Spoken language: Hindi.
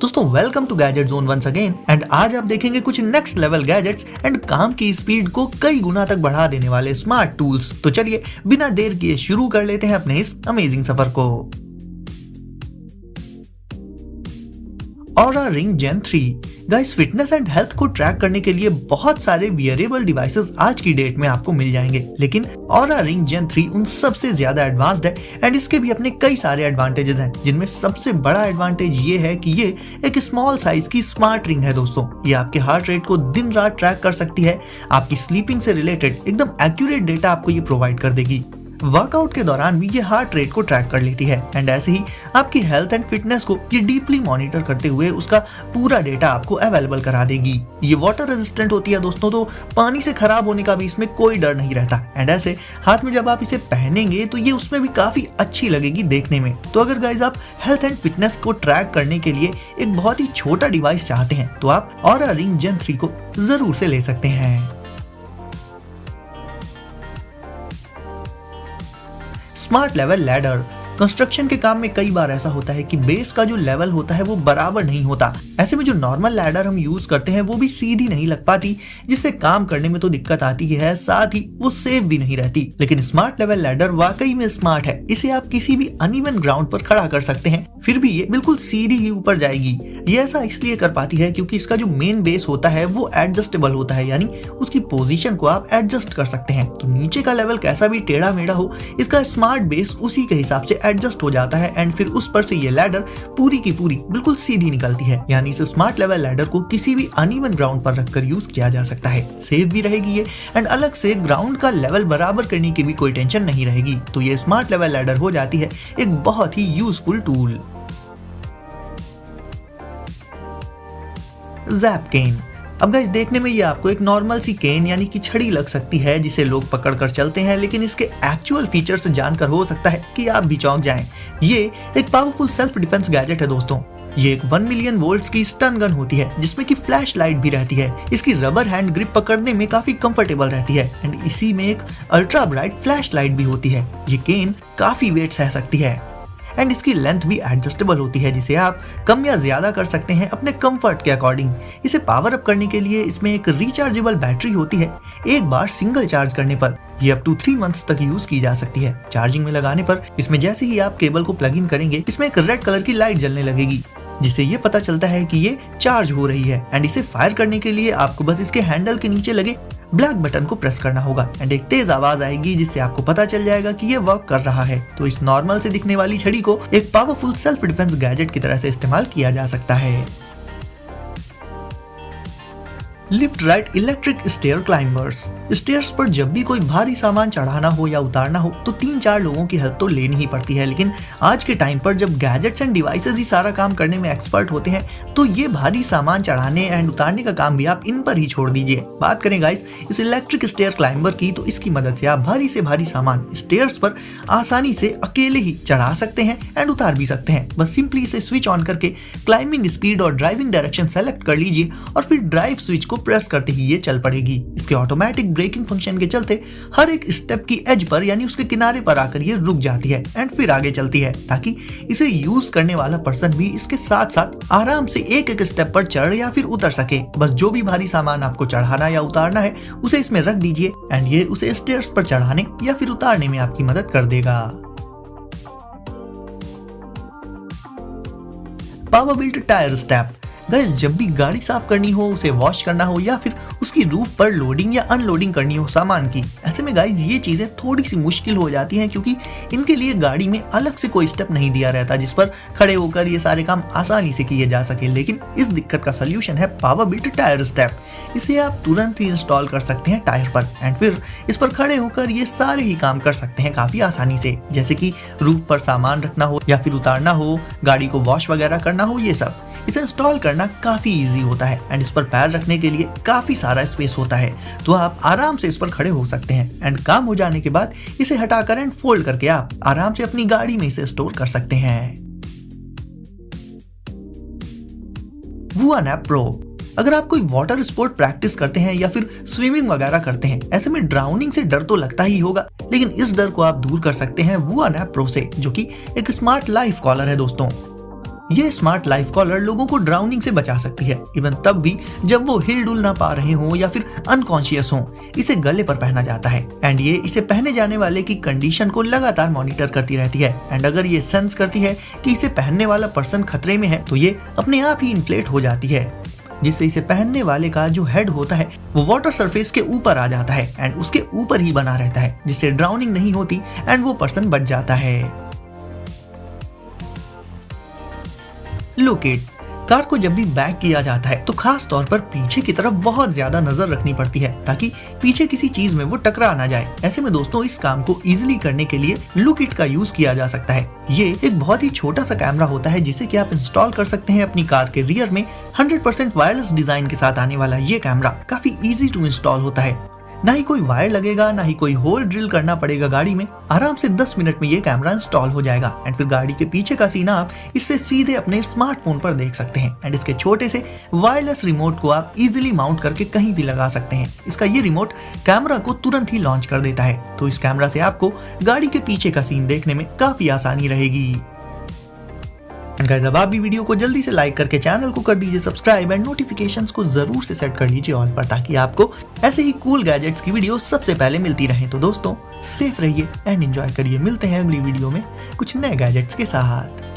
दोस्तों welcome to Gadget Zone once again and आज आप देखेंगे कुछ नेक्स्ट लेवल गैजेट्स एंड काम की स्पीड को कई गुना तक बढ़ा देने वाले स्मार्ट टूल्स। तो चलिए बिना देर किए शुरू कर लेते हैं अपने इस अमेजिंग सफर को। Oura Ring Gen 3 guys, fitness and health को ट्रैक करने के लिए बहुत सारे वियरेबल डिवाइसेस आज की डेट में आपको मिल जाएंगे, लेकिन Oura Ring Gen 3 उन सबसे ज्यादा एडवांस्ड है एंड इसके भी अपने कई सारे एडवांटेजेस हैं, जिनमें सबसे बड़ा एडवांटेज ये है कि ये एक स्मॉल साइज की स्मार्ट रिंग है। दोस्तों ये आपके हार्ट रेट को दिन रात ट्रैक कर सकती है, आपकी स्लीपिंग से रिलेटेड एकदम एक्यूरेट डेटा आपको ये प्रोवाइड कर देगी। वर्कआउट के दौरान भी ये हार्ट रेट को ट्रैक कर लेती है एंड ऐसे ही आपकी हेल्थ एंड फिटनेस को ये डीपली मॉनिटर करते हुए उसका पूरा डेटा आपको अवेलेबल करा देगी। ये वाटर रेजिस्टेंट होती है दोस्तों, तो पानी से खराब होने का भी इसमें कोई डर नहीं रहता एंड ऐसे हाथ में जब आप इसे पहनेंगे तो ये उसमें भी काफी अच्छी लगेगी देखने में। तो अगर गाइज आप हेल्थ एंड फिटनेस को ट्रैक करने के लिए एक बहुत ही छोटा डिवाइस चाहते हैं तो आप Oura Ring Gen 3 को जरूर से ले सकते हैं। Smart level ladder. कंस्ट्रक्शन के काम में कई बार ऐसा होता है कि बेस का जो लेवल होता है वो बराबर नहीं होता। ऐसे में जो नॉर्मल लैडर हम यूज करते हैं वो भी सीधी नहीं लग पाती, जिससे काम करने में तो दिक्कत आती है, साथ ही वो सेफ भी नहीं रहती। लेकिन स्मार्ट लेवल लैडर वाकई में स्मार्ट है। इसे आप किसी भी अनइवन ग्राउंड पर खड़ा कर सकते हैं, फिर भी ये बिल्कुल सीधी ही ऊपर जाएगी। ये ऐसा इसलिए कर पाती है क्योंकि इसका जो मेन बेस होता है वो एडजस्टेबल होता है, यानी उसकी पोजीशन को आप एडजस्ट कर सकते हैं। तो नीचे का लेवल कैसा भी टेढ़ा मेढ़ा हो, इसका स्मार्ट बेस उसी के हिसाब से एडजस्ट हो जाता है एंड फिर उस पर से ये लैडर पूरी की पूरी बिल्कुल सीधी निकलती है। यानी इस स्मार्ट लेवल लैडर को किसी भी अनइवन ग्राउंड पर रखकर यूज किया जा सकता है। सेफ भी रहेगी ये एंड अलग से ग्राउंड का लेवल बराबर करने की भी कोई टेंशन नहीं रहेगी। तो ये स्मार्ट लेवल लैडर हो जाती है एक बहुत ही यूजफुल टूल। ज़ैप केन। अब गाइस देखने में ये आपको एक नॉर्मल सी केन यानी कि छड़ी लग सकती है जिसे लोग पकड़कर चलते हैं, लेकिन इसके एक्चुअल फीचर्स जानकर हो सकता है कि आप भी चौंक जाएं। ये एक पावरफुल सेल्फ डिफेंस गैजेट है दोस्तों। ये एक 1 मिलियन वोल्ट्स की स्टन गन होती है जिसमें कि फ्लैश लाइट भी रहती है। इसकी रबर हैंड ग्रिप पकड़ने में काफी कंफर्टेबल रहती है एंड इसी में एक अल्ट्रा ब्राइट फ्लैश लाइट भी होती है। ये केन काफी वेट सह सकती है एंड इसकी लेंथ भी एडजस्टेबल होती है, जिसे आप कम या ज्यादा कर सकते हैं अपने कंफर्ट के अकॉर्डिंग। इसे पावर अप करने के लिए इसमें एक रिचार्जेबल बैटरी होती है। एक बार सिंगल चार्ज करने पर ये अप टू 3 मंथ्स तक यूज की जा सकती है। चार्जिंग में लगाने पर इसमें जैसे ही आप केबल को प्लग इन करेंगे इसमें एक रेड कलर की लाइट जलने लगेगी, जिससे ये पता चलता है कि ये चार्ज हो रही है एंड इसे फायर करने के लिए आपको बस इसके हैंडल के नीचे लगे ब्लैक बटन को प्रेस करना होगा एंड एक तेज आवाज आएगी जिससे आपको पता चल जाएगा कि ये वर्क कर रहा है। तो इस नॉर्मल से दिखने वाली छड़ी को एक पावरफुल सेल्फ डिफेंस गैजेट की तरह से इस्तेमाल किया जा सकता है। Lift right electric stair climbers. Stairs पर जब भी कोई भारी सामान चढ़ाना हो या उतारना हो तो 3-4 लोगों की हेल्प तो लेनी ही पड़ती है, लेकिन आज के टाइम पर जब गैजेट्स एंड डिवाइसेस ही सारा काम करने में एक्सपर्ट होते हैं तो ये भारी सामान चढ़ाने एंड उतारने का काम भी आप इन पर ही छोड़ दीजिए। बात करें गाइस इस इलेक्ट्रिक स्टेयर क्लाइंबर की, तो इसकी मदद से आप भारी से भारी सामान स्टेयर्स पर आसानी से अकेले ही चढ़ा सकते हैं एंड उतार भी सकते हैं। बस सिंपली इसे स्विच ऑन करके क्लाइंबिंग स्पीड और ड्राइविंग डायरेक्शन सेलेक्ट कर लीजिए और फिर ड्राइव स्विच को प्रेस करते ही ये चल पड़ेगी। इसके ऑटोमेटिक ब्रेकिंग फंक्शन के चलते हर एक स्टेप की एज पर यानी उसके किनारे पर आकर ये रुक जाती है एंड फिर आगे चलती है, ताकि इसे यूज करने वाला पर्सन भी इसके साथ साथ आराम से एक एक स्टेप पर चढ़ या फिर उतर सके। बस जो भी भारी सामान आपको चढ़ाना या उतारना है उसे इसमें रख दीजिए एंड ये उसे स्टेयर्स पर चढ़ाने या फिर उतारने में आपकी मदद कर देगा। Power built tyre step. Guys जब भी गाड़ी साफ करनी हो, उसे वॉश करना हो या फिर उसकी रूफ पर लोडिंग या अनलोडिंग करनी हो सामान की, ऐसे में गाइस ये चीजें थोड़ी सी मुश्किल हो जाती हैं क्योंकि इनके लिए गाड़ी में अलग से कोई स्टेप नहीं दिया रहता जिस पर खड़े होकर ये सारे काम आसानी से किए जा सके। लेकिन इस दिक्कत का सलूशन है पावर बिल्ट टायर स्टैप। इसे आप तुरंत ही इंस्टॉल कर सकते हैं टायर पर एंड फिर इस पर खड़े होकर ये सारे ही काम कर सकते हैं काफी आसानी से, जैसे कि रूफ पर सामान रखना हो या फिर उतारना हो, गाड़ी को वॉश वगैरह करना हो, ये सब। इसे इंस्टॉल करना काफी इजी होता है एंड इस पर पैर रखने के लिए काफी सारा स्पेस होता है, तो आप आराम से इस पर खड़े हो सकते हैं एंड काम हो जाने के बाद इसे हटाकर एंड फोल्ड करके आप आराम से अपनी गाड़ी में इसे स्टोर कर सकते हैं। वुआ नैप प्रो। अगर आप कोई वाटर स्पोर्ट प्रैक्टिस करते हैं या फिर स्विमिंग वगैरह करते हैं, ऐसे में ड्राउनिंग से डर तो लगता ही होगा, लेकिन इस डर को आप दूर कर सकते हैं वुआ नैप प्रो से, जो कि एक स्मार्ट लाइफ कॉलर है दोस्तों। ये स्मार्ट लाइफ कॉलर लोगों को ड्राउनिंग से बचा सकती है, इवन तब भी जब वो हिल डुल ना पा रहे हों या फिर अनकॉन्शियस हों। इसे गले पर पहना जाता है एंड ये इसे पहने जाने वाले की कंडीशन को लगातार मॉनिटर करती रहती है एंड अगर ये सेंस करती है कि इसे पहनने वाला पर्सन खतरे में है तो ये अपने आप ही इन्फ्लेट हो जाती है, जिससे इसे पहनने वाले का जो हेड होता है वो वाटर सरफेस के ऊपर आ जाता है एंड उसके ऊपर ही बना रहता है, जिससे ड्राउनिंग नहीं होती एंड वो पर्सन बच जाता है। लुक इट, कार को जब भी बैक किया जाता है तो खास तौर पर पीछे की तरफ बहुत ज्यादा नजर रखनी पड़ती है ताकि पीछे किसी चीज में वो टकरा ना जाए। ऐसे में दोस्तों इस काम को इजीली करने के लिए लुक इट का यूज किया जा सकता है। ये एक बहुत ही छोटा सा कैमरा होता है जिसे कि आप इंस्टॉल कर सकते हैं अपनी कार के रियर में। 100% वायरलेस डिजाइन के साथ आने वाला ये कैमरा काफी इजी टू इंस्टॉल होता है, ना ही कोई वायर लगेगा ना ही कोई होल ड्रिल करना पड़ेगा गाड़ी में। आराम से 10 मिनट में ये कैमरा इंस्टॉल हो जाएगा एंड फिर गाड़ी के पीछे का सीन आप इससे सीधे अपने स्मार्टफोन पर देख सकते हैं एंड इसके छोटे से वायरलेस रिमोट को आप इजीली माउंट करके कहीं भी लगा सकते हैं। इसका ये रिमोट कैमरा को तुरंत ही लॉन्च कर देता है, तो इस कैमरा से आपको गाड़ी के पीछे का सीन देखने में काफी आसानी रहेगी। गाइस अब आप भी वीडियो को जल्दी से लाइक करके चैनल को कर दीजिए सब्सक्राइब एंड नोटिफिकेशंस को जरूर से सेट कर लीजिए ऑल पर, ताकि आपको ऐसे ही कूल गैजेट्स की वीडियो सबसे पहले मिलती रहे। तो दोस्तों सेफ रहिए एंड एंजॉय करिए, मिलते हैं अगली वीडियो में कुछ नए गैजेट्स के साथ।